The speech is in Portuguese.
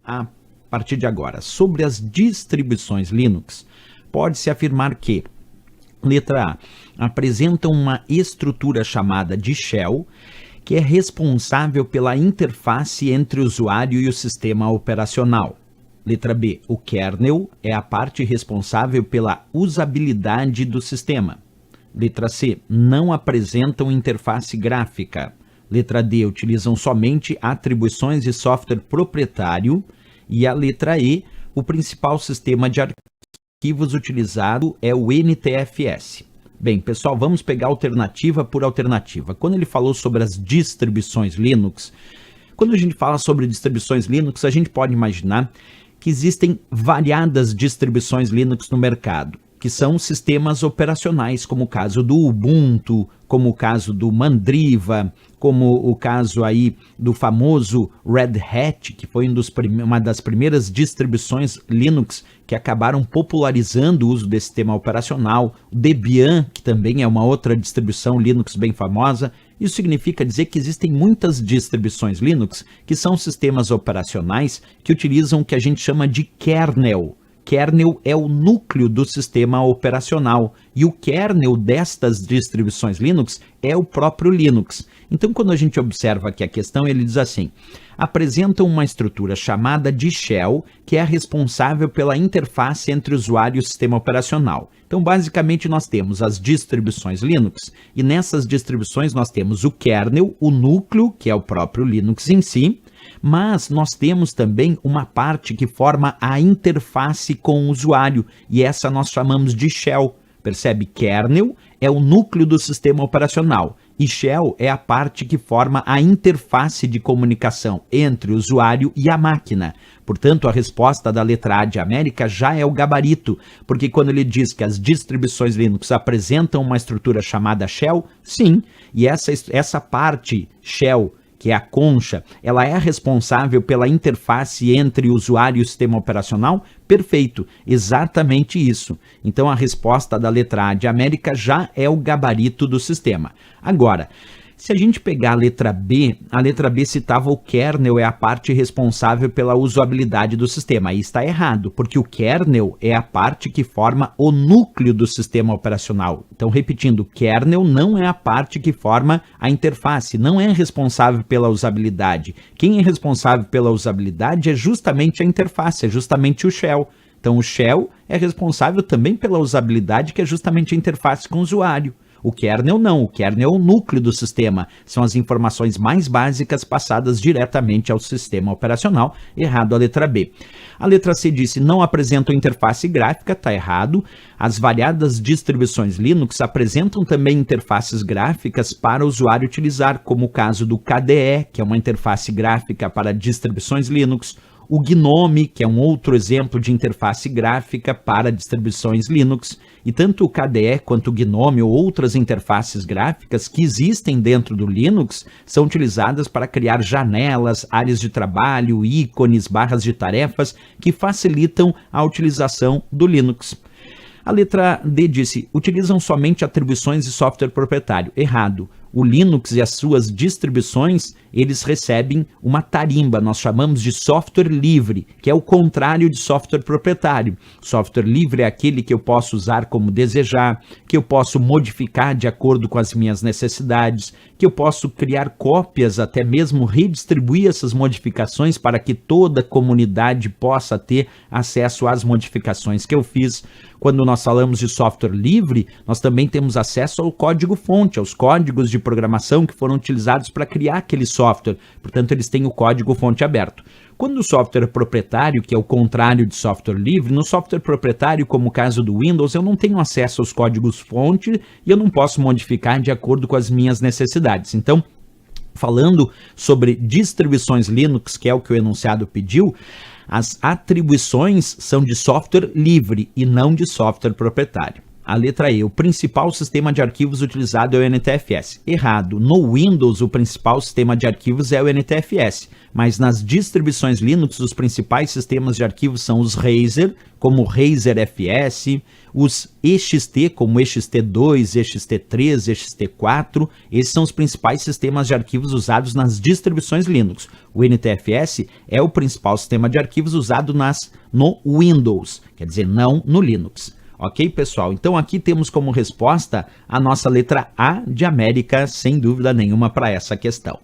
a partir de agora. Sobre as distribuições Linux, pode-se afirmar que, letra A, apresentam uma estrutura chamada de shell, que é responsável pela interface entre o usuário e o sistema operacional. Letra B, o kernel é a parte responsável pela usabilidade do sistema. Letra C, não apresentam interface gráfica. Letra D, utilizam somente atribuições de software proprietário. E a letra E, o principal sistema de arquivos utilizado é o NTFS. Bem, pessoal, vamos pegar alternativa por alternativa. Quando ele falou sobre as distribuições Linux, quando a gente fala sobre distribuições Linux, a gente pode imaginar que existem variadas distribuições Linux no mercado, que são sistemas operacionais, como o caso do Ubuntu, como o caso do Mandriva, como o caso aí do famoso Red Hat, que foi uma das primeiras distribuições Linux que acabaram popularizando o uso desse sistema operacional, o Debian, que também é uma outra distribuição Linux bem famosa. Isso significa dizer que existem muitas distribuições Linux que são sistemas operacionais que utilizam o que a gente chama de kernel. Kernel é o núcleo do sistema operacional e o kernel destas distribuições Linux é o próprio Linux. Então, quando a gente observa aqui a questão, ele diz assim: apresentam uma estrutura chamada de shell, que é a responsável pela interface entre o usuário e o sistema operacional. Então, basicamente, nós temos as distribuições Linux e nessas distribuições nós temos o kernel, o núcleo, que é o próprio Linux em si, mas nós temos também uma parte que forma a interface com o usuário, e essa nós chamamos de shell. Percebe? Kernel é o núcleo do sistema operacional e shell é a parte que forma a interface de comunicação entre o usuário e a máquina. Portanto, a resposta da letra A de América já é o gabarito, porque quando ele diz que as distribuições Linux apresentam uma estrutura chamada shell, sim, e essa parte shell, que é a concha, ela é responsável pela interface entre o usuário e o sistema operacional? Perfeito, exatamente isso. Então a resposta da letra A de América já é o gabarito do sistema. Agora, se a gente pegar a letra B citava o kernel é a parte responsável pela usabilidade do sistema. Aí está errado, porque o kernel é a parte que forma o núcleo do sistema operacional. Então, repetindo, o kernel não é a parte que forma a interface, não é responsável pela usabilidade. Quem é responsável pela usabilidade é justamente a interface, é justamente o shell. Então, o shell é responsável também pela usabilidade, que é justamente a interface com o usuário. O kernel não, o kernel é o núcleo do sistema, são as informações mais básicas passadas diretamente ao sistema operacional. Errado a letra B. A letra C disse não apresentam interface gráfica, está errado. As variadas distribuições Linux apresentam também interfaces gráficas para o usuário utilizar, como o caso do KDE, que é uma interface gráfica para distribuições Linux, o GNOME, que é um outro exemplo de interface gráfica para distribuições Linux, e tanto o KDE quanto o GNOME ou outras interfaces gráficas que existem dentro do Linux são utilizadas para criar janelas, áreas de trabalho, ícones, barras de tarefas que facilitam a utilização do Linux. A letra D disse, utilizam somente atribuições de software proprietário. Errado. O Linux e as suas distribuições, eles recebem uma tarimba, nós chamamos de software livre, que é o contrário de software proprietário. Software livre é aquele que eu posso usar como desejar, que eu posso modificar de acordo com as minhas necessidades, que eu posso criar cópias, até mesmo redistribuir essas modificações para que toda a comunidade possa ter acesso às modificações que eu fiz. Quando nós falamos de software livre, nós também temos acesso ao código-fonte, aos códigos de programação que foram utilizados para criar aquele software. Portanto, eles têm o código-fonte aberto. Quando o software é proprietário, que é o contrário de software livre, no software proprietário, como o caso do Windows, eu não tenho acesso aos códigos-fonte e eu não posso modificar de acordo com as minhas necessidades. Então, falando sobre distribuições Linux, que é o que o enunciado pediu, as atribuições são de software livre e não de software proprietário. A letra E, o principal sistema de arquivos utilizado é o NTFS. Errado. No Windows, o principal sistema de arquivos é o NTFS, mas nas distribuições Linux, os principais sistemas de arquivos são os Razer, como o Razer FS, os EXT, como EXT2, EXT3, EXT4, esses são os principais sistemas de arquivos usados nas distribuições Linux. O NTFS é o principal sistema de arquivos usado no Windows, quer dizer, não no Linux. Ok, pessoal? Então aqui temos como resposta a nossa letra A de América, sem dúvida nenhuma, para essa questão.